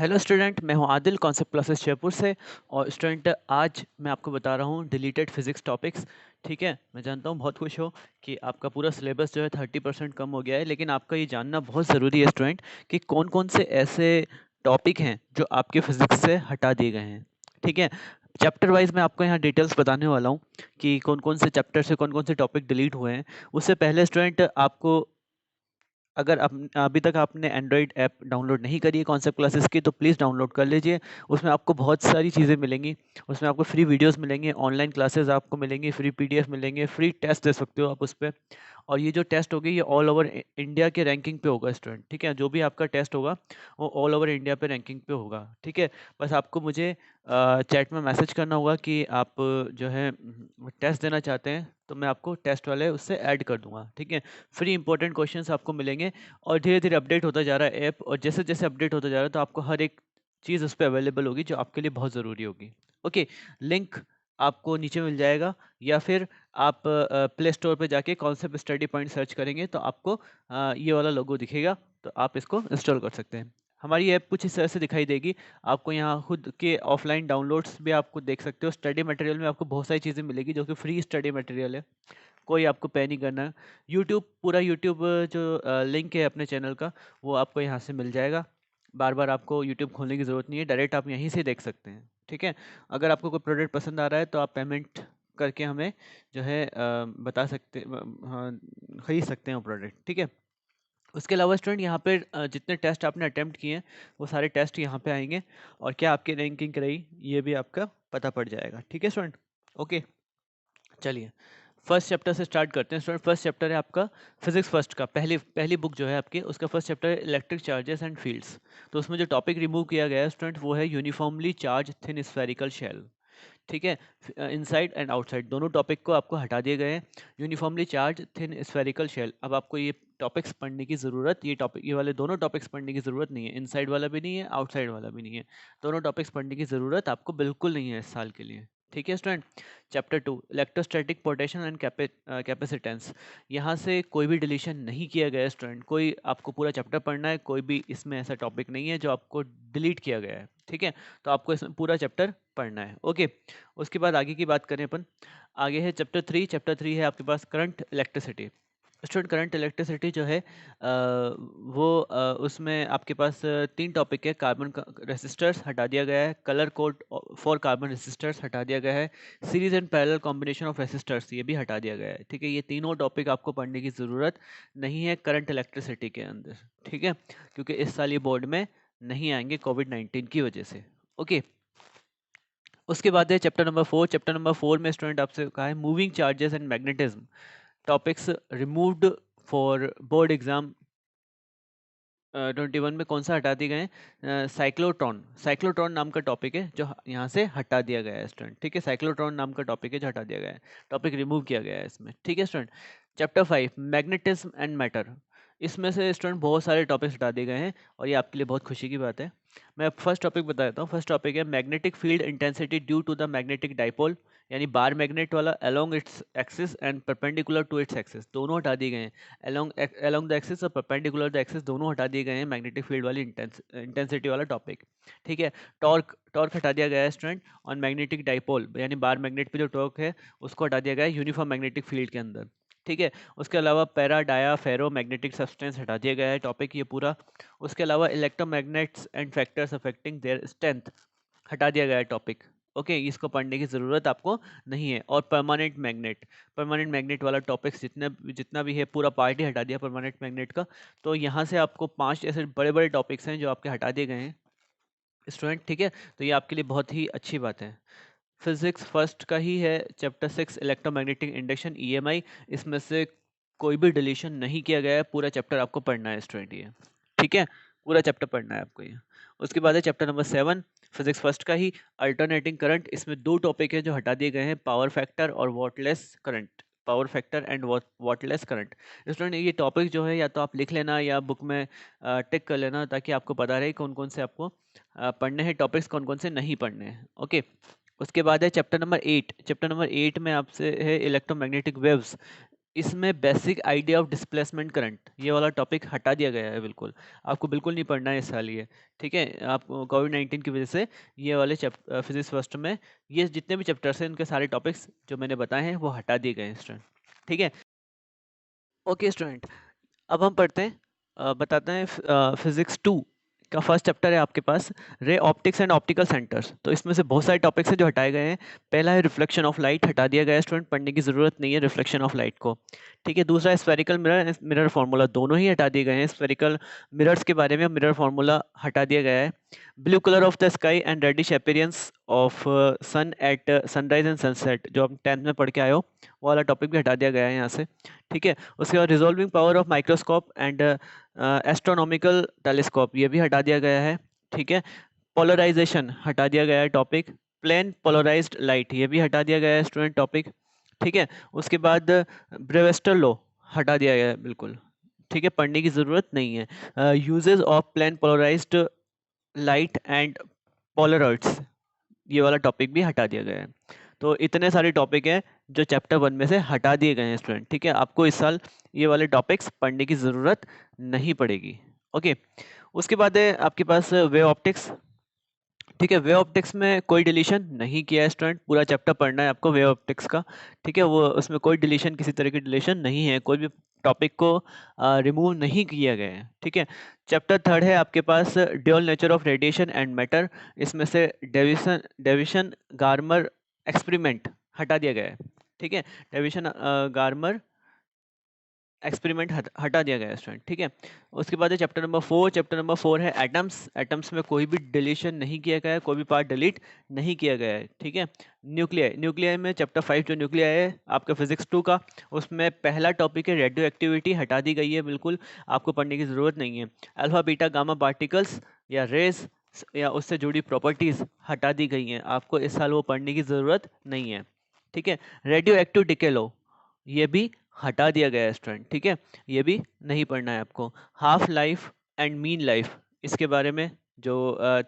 Hello student, मैं हूं Adil concept classes Jaipur से। और स्टूडेंट, आज मैं आपको बता रहा हूं डिलीटेड फिजिक्स टॉपिक्स। ठीक है, मैं जानता हूं बहुत खुश हो कि आपका पूरा सिलेबस जो है 30% कम हो गया है, लेकिन आपका ये जानना बहुत ज़रूरी है स्टूडेंट कि कौन कौन से ऐसे टॉपिक हैं जो आपके फिजिक्स से हटा दिए गए हैं। ठीक है, चैप्टर वाइज मैं आपको यहाँ डिटेल्स बताने वाला हूँ कि कौन कौन से चैप्टर से कौन कौन से टॉपिक डिलीट हुए हैं। उससे पहले स्टूडेंट, आपको अगर अभी तक आपने एंड्रॉयड ऐप डाउनलोड नहीं करी है कॉन्सेप्ट क्लासेस की, तो प्लीज़ डाउनलोड कर लीजिए। उसमें आपको बहुत सारी चीज़ें मिलेंगी। उसमें आपको फ्री वीडियोस मिलेंगे, ऑनलाइन क्लासेस आपको मिलेंगी, फ्री पीडीएफ मिलेंगे, फ्री टेस्ट दे सकते हो आप उस पे। और ये जो टेस्ट होगी ये ऑल ओवर इंडिया के रैंकिंग पे होगा स्टूडेंट। ठीक है, जो भी आपका टेस्ट होगा वो ऑल ओवर इंडिया पे रैंकिंग पे होगा। ठीक है, बस आपको मुझे चैट में मैसेज करना होगा कि आप जो है टेस्ट देना चाहते हैं, तो मैं आपको टेस्ट वाले उससे ऐड कर दूंगा। ठीक है, फ्री इंपॉर्टेंट क्वेश्चंस आपको मिलेंगे। और धीरे धीरे अपडेट होता जा रहा है ऐप, और जैसे जैसे अपडेट होता जा रहा है तो आपको हर एक चीज़ उस पर अवेलेबल होगी जो आपके लिए बहुत ज़रूरी होगी। ओके, लिंक आपको नीचे मिल जाएगा, या फिर आप प्ले स्टोर पे जाके कॉन्सेप्ट स्टडी पॉइंट सर्च करेंगे तो आपको ये वाला लोगो दिखेगा, तो आप इसको इंस्टॉल कर सकते हैं। हमारी ऐप कुछ इस तरह से दिखाई देगी। आपको यहाँ खुद के ऑफलाइन डाउनलोड्स भी आपको देख सकते हो। स्टडी मटेरियल में आपको बहुत सारी चीज़ें मिलेगी जो कि फ्री स्टडी मटेरियल है, कोई आपको पे नहीं करना है। यूट्यूब, पूरा यूट्यूब जो लिंक है अपने चैनल का, वो आपको यहाँ से मिल जाएगा। बार बार आपको यूट्यूब खोलने की ज़रूरत नहीं है, डायरेक्ट आप यहीं से देख सकते हैं। ठीक है, अगर आपको कोई प्रोडक्ट पसंद आ रहा है तो आप पेमेंट करके हमें जो है बता सकते, हाँ, खरीद सकते हैं वो प्रोडक्ट। ठीक है, उसके अलावा स्टूडेंट यहाँ पे जितने टेस्ट आपने अटेम्प्ट किए हैं वो सारे टेस्ट यहाँ पे आएंगे, और क्या आपकी रैंकिंग रही ये भी आपका पता पड़ जाएगा। ठीक है स्टूडेंट, ओके। चलिए, फर्स्ट चैप्टर से स्टार्ट करते हैं स्टूडेंट। फर्स्ट चैप्टर है आपका फिजिक्स फर्स्ट का, पहली पहली बुक जो है आपकी, उसका फर्स्ट चैप्टर है इलेक्ट्रिक चार्जेस एंड फील्ड्स। तो उसमें जो टॉपिक रिमूव किया गया है स्टूडेंट वो है uniformly charge thin spherical shell. ठीक है, इनसाइड एंड आउटसाइड दोनों टॉपिक को आपको हटा दिए गए हैं। Uniformly charge thin spherical shell, अब आपको ये टॉपिक्स पढ़ने की ज़रूरत, ये टॉपिक, ये वाले दोनों टॉपिक्स पढ़ने की ज़रूरत नहीं है। इनसाइड वाला भी नहीं है, आउटसाइड वाला भी नहीं है। दोनों टॉपिक्स पढ़ने की ज़रूरत आपको बिल्कुल नहीं है इस साल के लिए। ठीक है student, chapter 2 electrostatic potential and capacitance. यहाँ से कोई भी डिलीशन नहीं किया गया है स्टूडेंट, कोई आपको पूरा चैप्टर पढ़ना है, कोई भी इसमें ऐसा टॉपिक नहीं है जो आपको डिलीट किया गया है। ठीक है, तो आपको इसमें पूरा चैप्टर पढ़ना है। ओके, उसके बाद आगे की बात करें अपन, आगे है चैप्टर 3। चैप्टर 3 है आपके पास current electricity. Student, current electricity जो है उसमें आपके पास तीन टॉपिक है। कार्बन रेसिस्टर्स हटा दिया गया है, colour code for carbon resistors हटा दिया गया है, series and parallel combination of resistors ये भी हटा दिया गया है। ठीक है, ये तीनों टॉपिक आपको पढ़ने की ज़रूरत नहीं है करंट इलेक्ट्रिसिटी के अंदर। ठीक है, क्योंकि इस साल ये बोर्ड में नहीं आएंगे कोविड-19 की वजह से। ओके, उसके बाद है चैप्टर नंबर 4। चैप्टर नंबर 4 में स्टूडेंट आपसे कहा है moving charges and magnetism, topics removed for board exam 21 में कौन सा हटा दिए गए हैं? साइक्लोट्रॉन, साइक्लोट्रॉन नाम का टॉपिक है जो यहाँ से हटा दिया गया है स्टूडेंट। ठीक है, साइक्लोट्रॉन नाम का टॉपिक है जो हटा दिया गया है, टॉपिक रिमूव किया गया है इसमें। ठीक है student, chapter 5 magnetism and matter, इसमें से स्टूडेंट बहुत सारे टॉपिक्स हटा दिए गए हैं, और ये आपके लिए बहुत खुशी की बात है। मैं फर्स्ट टॉपिक बता देता हूँ। फर्स्ट टॉपिक है magnetic field intensity due to the magnetic dipole, यानी बार मैग्नेट वाला along its axis and perpendicular to its axis, दोनों हटा दिए गए हैं। अलोंग द एक्सिस और परपेंडिकुलर द एक्सिस दोनों हटा दिए गए हैं मैग्नेटिक फील्ड वाली इंटेंसिटी वाला टॉपिक। ठीक है, टॉर्क, टॉर्क हटा दिया गया है स्टूडेंट ऑन मैग्नेटिक डाइपोल, यानी बार मैग्नेट पे जो टॉर्क है उसको हटा दिया गया है यूनिफॉर्म मैग्नेटिक फील्ड के अंदर। ठीक है, उसके अलावा पैरा डाया फेरो मैग्नेटिक सब्सटेंस हटा दिया गया है टॉपिक ये पूरा। उसके अलावा electromagnets and factors affecting their strength हटा दिया गया है टॉपिक। ओके, इसको पढ़ने की ज़रूरत आपको नहीं है। और परमानेंट मैग्नेट, परमानेंट मैग्नेट वाला टॉपिक्स जितना भी है पूरा पार्ट ही हटा दिया परमानेंट मैग्नेट का। तो यहाँ से आपको 5 ऐसे बड़े बड़े टॉपिक्स हैं जो आपके हटा दिए गए हैं स्टूडेंट। ठीक है, तो ये आपके लिए बहुत ही अच्छी बात है। फिजिक्स फर्स्ट का ही है चैप्टर 6 इलेक्ट्रोमैग्नेटिक इंडक्शन ईएमआई, इसमें से कोई भी डिलीशन नहीं किया गया है, पूरा चैप्टर आपको पढ़ना है स्टूडेंट ये। ठीक है, पूरा चैप्टर पढ़ना है आपको ये। उसके बाद है चैप्टर नंबर 7 फिजिक्स फर्स्ट का ही अल्टरनेटिंग करंट, इसमें दो टॉपिक है जो हटा दिए गए हैं, पावर फैक्टर और wattless current, power factor and wattless current. Student, ये टॉपिक जो है या तो आप लिख लेना या बुक में टिक कर लेना, ताकि आपको पता रहे कौन कौन से आपको पढ़ने हैं टॉपिक्स, कौन कौन से नहीं पढ़ने हैं। ओके, उसके बाद है चैप्टर नंबर 8। चैप्टर नंबर 8 में आपसे है इलेक्ट्रोमैग्नेटिक वेव्स, इसमें basic idea of displacement current ये वाला टॉपिक हटा दिया गया है बिल्कुल। आपको बिल्कुल नहीं पढ़ना है इस साल ये, ठीक है। आप कोविड-19 की वजह से ये वाले फिजिक्स फर्स्ट में ये जितने भी चैप्टर्स हैं इनके सारे टॉपिक्स जो मैंने बताए हैं वो हटा दिए गए हैं स्टूडेंट, ठीक है। ओके स्टूडेंट, अब हम पढ़ते हैं बताते हैं फिजिक्स 2 का फर्स्ट चैप्टर है आपके पास, ray optics and optical centres. तो इसमें से बहुत सारे टॉपिक्स हैं जो हटाए गए हैं। पहला है रिफ्लेक्शन ऑफ लाइट, हटा दिया गया है स्टूडेंट, पढ़ने की ज़रूरत नहीं है रिफ्लेक्शन ऑफ लाइट को, ठीक है। दूसरा स्फेरिकल मिरर, मिरर फार्मूला, दोनों ही हटा दिए गए हैं। स्फेरिकल मिरर्स के बारे में मिरर फार्मूला हटा दिया गया है। Blue colour of the sky and reddish appearance of sun at sunrise and sunset, जो आप 10th में पढ़ के आए हो, वो वाला टॉपिक भी हटा दिया गया है यहाँ से, ठीक है। उसके बाद resolving power of microscope and astronomical telescope, ये भी हटा दिया गया है, ठीक है। पोलराइजेशन हटा दिया गया है टॉपिक। प्लेन पोलराइज्ड लाइट, ये भी हटा दिया गया है स्टूडेंट टॉपिक, ठीक है। उसके बाद ब्रेवेस्टर लॉ हटा दिया गया है बिल्कुल, ठीक है, पढ़ने की ज़रूरत नहीं है। Uses of plane polarized light and polaroids, ये वाला टॉपिक भी हटा दिया गया है। तो इतने सारे टॉपिक हैं जो चैप्टर 1 में से हटा दिए गए हैं स्टूडेंट, ठीक है। आपको इस साल ये वाले टॉपिक्स पढ़ने की ज़रूरत नहीं पड़ेगी, ओके। उसके बाद है आपके पास वेव ऑप्टिक्स, ठीक है। वेव ऑप्टिक्स में कोई डिलीशन नहीं किया है स्टूडेंट, पूरा चैप्टर पढ़ना है आपको वेव ऑप्टिक्स का, ठीक है। वो उसमें कोई डिलीशन, किसी तरह की डिलीशन नहीं है, कोई भी टॉपिक को रिमूव नहीं किया गया है, ठीक है। चैप्टर 3 है आपके पास dual nature of radiation and matter. इसमें से डेविसन डेविशन गार्मर एक्सपेरिमेंट हटा दिया गया है, ठीक है। डेविशन गार्मर एक्सपेरिमेंट हटा दिया गया है स्टूडेंट, ठीक है। उसके बाद है चैप्टर नंबर 4। चैप्टर नंबर 4 है एटम्स। एटम्स में कोई भी डिलीशन नहीं किया गया है, कोई भी पार्ट डिलीट नहीं किया गया है, ठीक है। न्यूक्लियाई, न्यूक्लियाई में चैप्टर 5 जो न्यूक्लियाई है आपका फिजिक्स 2 का, उसमें पहला टॉपिक है रेडियो एक्टिविटी, हटा दी गई है बिल्कुल, आपको पढ़ने की ज़रूरत नहीं है। अल्फा बीटा गामा पार्टिकल्स या रेस या उससे जुड़ी प्रॉपर्टीज़ हटा दी गई हैं, आपको इस साल वो पढ़ने की ज़रूरत नहीं है, ठीक है। रेडियो एक्टिव डिके लॉ, ये भी हटा दिया गया है स्टूडेंट, ठीक है। ये भी नहीं पढ़ना है आपको। Half life and mean life, इसके बारे में जो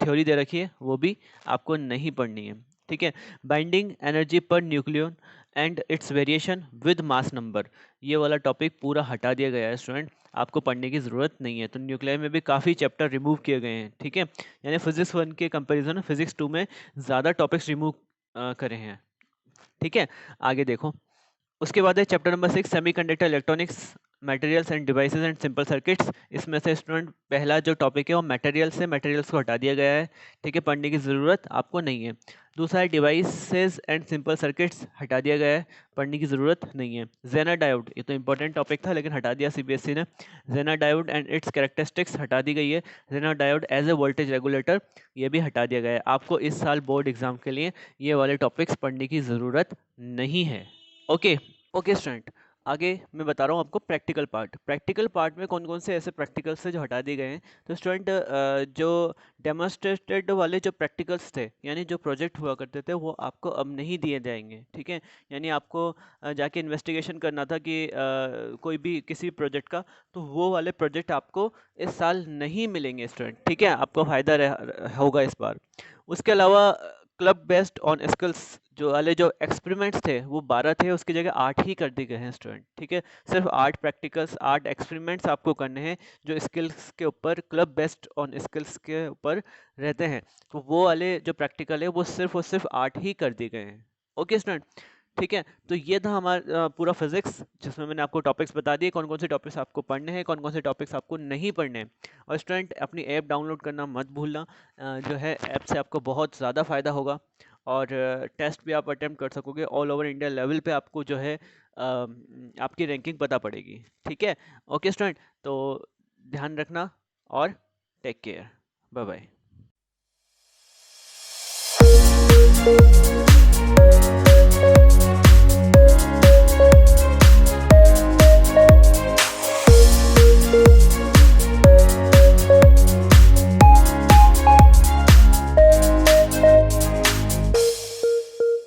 थ्योरी दे रखी है वो भी आपको नहीं पढ़नी है, ठीक है। Binding energy per nucleon and it's variation with mass number, ये वाला टॉपिक पूरा हटा दिया गया है स्टूडेंट, आपको पढ़ने की ज़रूरत नहीं है। तो न्यूक्लियर में भी काफ़ी चैप्टर रिमूव किए गए हैं, ठीक है। यानी फिजिक्स 1 के कंपेरिजन फिजिक्स 2 में ज़्यादा टॉपिक्स रिमूव करे हैं, ठीक है। आगे देखो, उसके बाद है chapter number 6 semiconductor electronics materials end devices and simple circuits. इसमें से स्टूडेंट पहला जो टॉपिक है वो मटेरियल्स है, मटेरियल्स को हटा दिया गया है, ठीक है, पढ़ने की ज़रूरत आपको नहीं है। दूसरा है डिवाइसेस एंड सिंपल सर्किट्स, हटा दिया गया है, पढ़ने की ज़रूरत नहीं है। जेना डायोड, ये तो इंपॉर्टेंट टॉपिक था लेकिन हटा दिया सीबीएसई ने। Zener diode and its characteristics हटा दी गई है। Zener diode as a voltage regulator, ये भी हटा दिया गया है। आपको इस साल बोर्ड एग्जाम के लिए ये वाले टॉपिक्स पढ़ने की ज़रूरत नहीं है, ओके। ओके स्टूडेंट, आगे मैं बता रहा हूँ आपको प्रैक्टिकल पार्ट। प्रैक्टिकल पार्ट में कौन कौन से ऐसे प्रैक्टिकल्स थे जो हटा दिए गए हैं। तो स्टूडेंट जो डेमोन्स्ट्रेटेड वाले जो प्रैक्टिकल्स थे, यानी जो प्रोजेक्ट हुआ करते थे, वो आपको अब नहीं दिए जाएंगे, ठीक है। यानी आपको जाके इन्वेस्टिगेशन करना था कि कोई भी किसी प्रोजेक्ट का, तो वो वाले प्रोजेक्ट आपको इस साल नहीं मिलेंगे स्टूडेंट, ठीक है। आपको फ़ायदा होगा इस बार। उसके अलावा क्लब बेस्ड ऑन स्किल्स जो वाले जो एक्सपेरिमेंट्स थे वो 12 थे, उसकी जगह 8 ही कर दिए गए हैं स्टूडेंट, ठीक है। सिर्फ 8 प्रैक्टिकल्स, 8 एक्सपेरिमेंट्स आपको करने हैं जो स्किल्स के ऊपर, क्लब बेस्ड ऑन स्किल्स के ऊपर रहते हैं। तो वो वाले जो प्रैक्टिकल है वो सिर्फ 8 ही कर दिए गए हैं, ओके स्टूडेंट, ठीक है। तो ये था हमारा पूरा फिजिक्स, जिसमें मैंने आपको टॉपिक्स बता दिए, कौन कौन से टॉपिक्स आपको पढ़ने हैं, कौन कौन से टॉपिक्स आपको नहीं पढ़ने हैं। और स्टूडेंट अपनी ऐप डाउनलोड करना मत भूलना, जो है ऐप से आपको बहुत ज़्यादा फ़ायदा होगा और टेस्ट भी आप अटेम्प्ट कर सकोगे। ऑल ओवर इंडिया लेवल पे आपको जो है आपकी रैंकिंग पता पड़ेगी, ठीक है। ओके स्टूडेंट, तो ध्यान रखना और टेक केयर, बाय बाय।